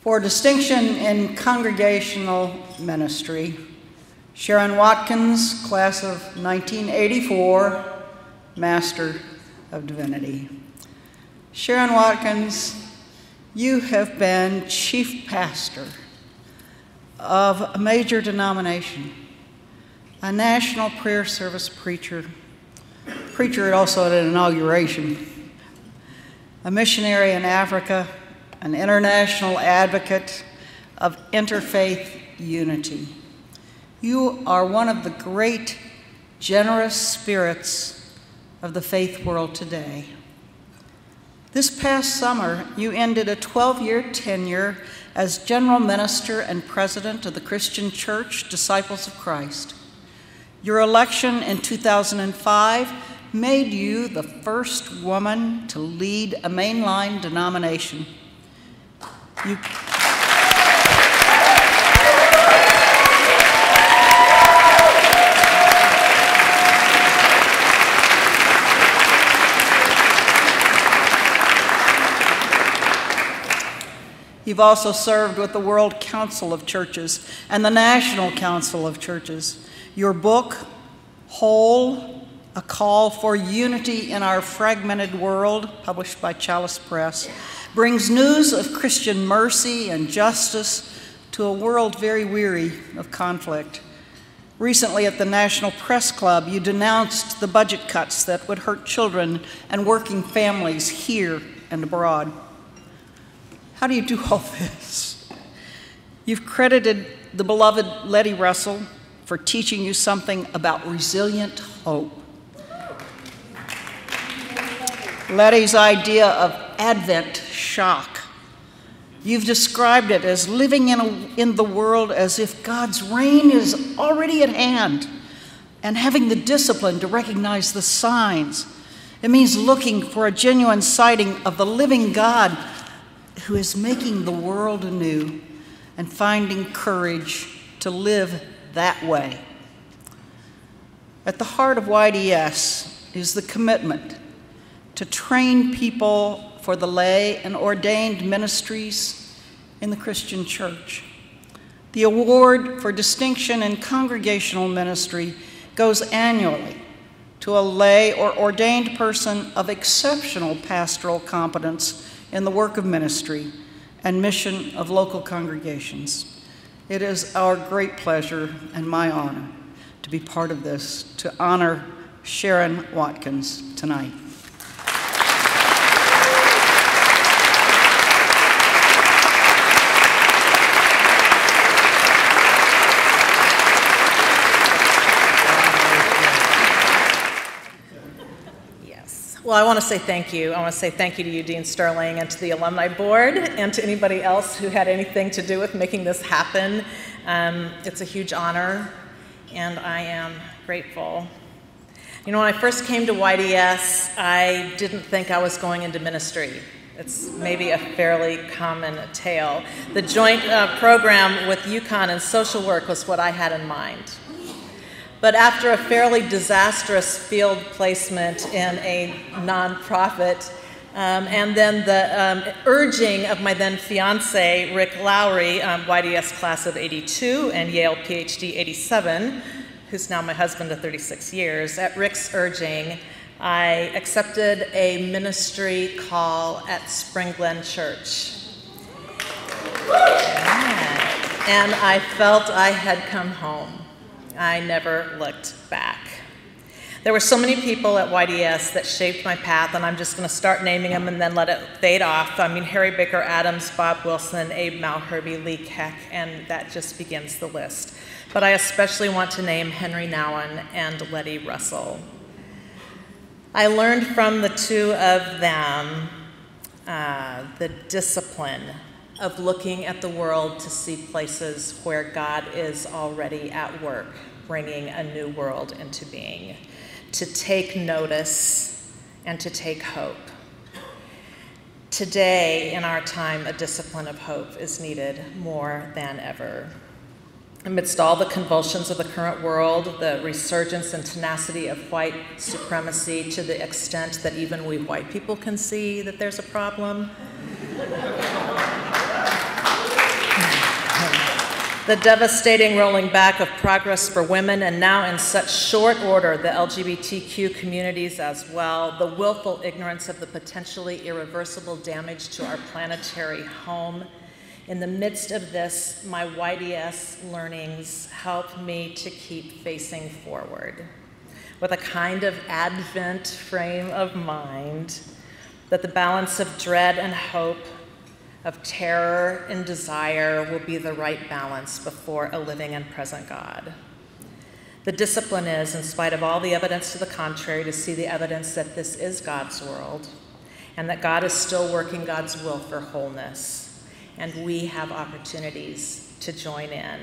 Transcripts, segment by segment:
For distinction in Congregational Ministry, Sharon Watkins, class of 1984, Master of Divinity. Sharon Watkins, you have been chief pastor of a major denomination, a national prayer service preacher also at an inauguration, a missionary in Africa, an international advocate of interfaith unity. You are one of the great, generous spirits of the faith world today. This past summer, you ended a 12-year tenure as General Minister and President of the Christian Church, Disciples of Christ. Your election in 2005 made you the first woman to lead a mainline denomination. You've also served with the World Council of Churches and the National Council of Churches. Your book, Whole, A Call for Unity in Our Fragmented World, published by Chalice Press, brings news of Christian mercy and justice to a world very weary of conflict. Recently at the National Press Club, you denounced the budget cuts that would hurt children and working families here and abroad. How do you do all this? You've credited the beloved Letty Russell for teaching you something about resilient hope. Letty's idea of Advent shock. You've described it as living in the world as if God's reign is already at hand and having the discipline to recognize the signs. It means looking for a genuine sighting of the living God who is making the world anew and finding courage to live that way. At the heart of YDS is the commitment to train people for the lay and ordained ministries in the Christian church. The award for distinction in congregational ministry goes annually to a lay or ordained person of exceptional pastoral competence in the work of ministry and mission of local congregations. It is our great pleasure and my honor to be part of this, to honor Sharon Watkins tonight. Well, I want to say thank you. I want to say thank you to you, Dean Sterling, and to the Alumni Board, and to anybody else who had anything to do with making this happen. It's a huge honor, and I am grateful. You know, when I first came to YDS, I didn't think I was going into ministry. It's maybe a fairly common tale. The joint program with UConn and social work was what I had in mind. But after a fairly disastrous field placement in a nonprofit, and then the urging of my then fiance, Rick Lowry, YDS class of 82 and Yale PhD 87, who's now my husband of 36 years, at Rick's urging, I accepted a ministry call at Spring Glen Church. And I felt I had come home. I never looked back. There were so many people at YDS that shaped my path, and I'm just going to start naming them and then let it fade off. I mean, Harry Baker Adams, Bob Wilson, Abe Malherbe, Lee Keck, and that just begins the list. But I especially want to name Henry Nouwen and Letty Russell. I learned from the two of them the discipline of looking at the world to see places where God is already at work, bringing a new world into being, to take notice and to take hope. Today, in our time, a discipline of hope is needed more than ever. Amidst all the convulsions of the current world, the resurgence and tenacity of white supremacy to the extent that even we white people can see that there's a problem, the devastating rolling back of progress for women, and now in such short order, the LGBTQ communities as well, the willful ignorance of the potentially irreversible damage to our planetary home. In the midst of this, my YDS learnings help me to keep facing forward with a kind of Advent frame of mind, that the balance of dread and hope, of terror and desire will be the right balance before a living and present God. The discipline is, in spite of all the evidence to the contrary, to see the evidence that this is God's world and that God is still working God's will for wholeness, and we have opportunities to join in.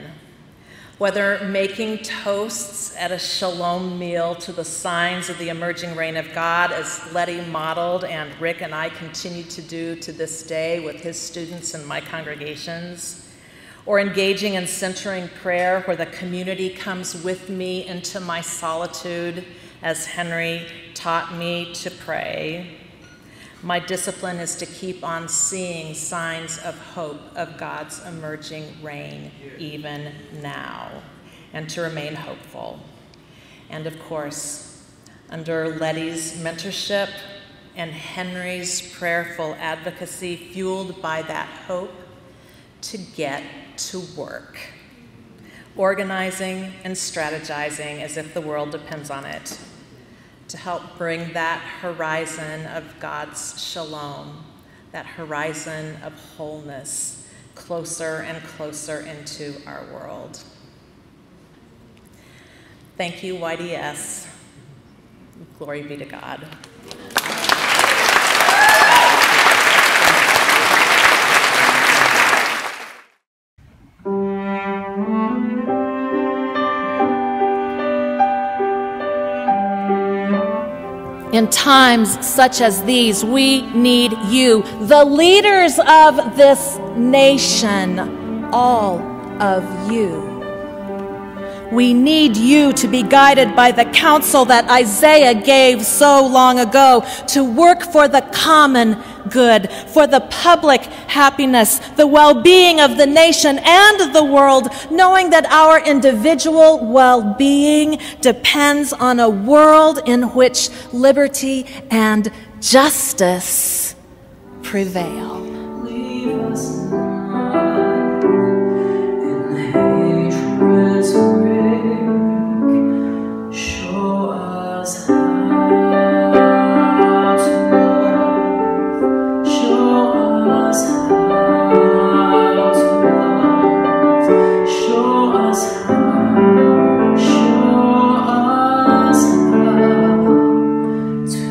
Whether making toasts at a shalom meal to the signs of the emerging reign of God, as Letty modeled and Rick and I continue to do to this day with his students in my congregations, or engaging in centering prayer where the community comes with me into my solitude, as Henry taught me to pray, my discipline is to keep on seeing signs of hope of God's emerging reign even now, and to remain hopeful. And of course, under Letty's mentorship and Henry's prayerful advocacy, fueled by that hope, to get to work, organizing and strategizing as if the world depends on it, to help bring that horizon of God's shalom, that horizon of wholeness, closer and closer into our world. Thank you, YDS. Glory be to God. In times such as these, we need you, the leaders of this nation, all of you. We need you to be guided by the counsel that Isaiah gave so long ago, to work for the common good, for the public happiness, the well-being of the nation and the world, knowing that our individual well-being depends on a world in which liberty and justice prevail. Leave us not in hatred's wake. Show us how to love. Show us how to love. Show us how. Show us how to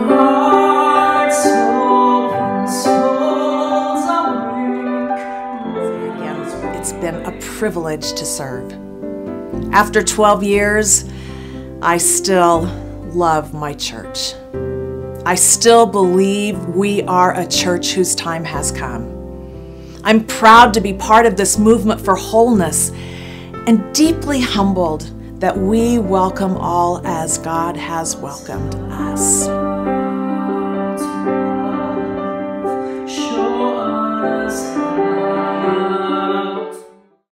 hearts open, souls awake. Again, it's been a privilege to serve. After 12 years, I still love my church. I still believe we are a church whose time has come. I'm proud to be part of this movement for wholeness and deeply humbled that we welcome all as God has welcomed us.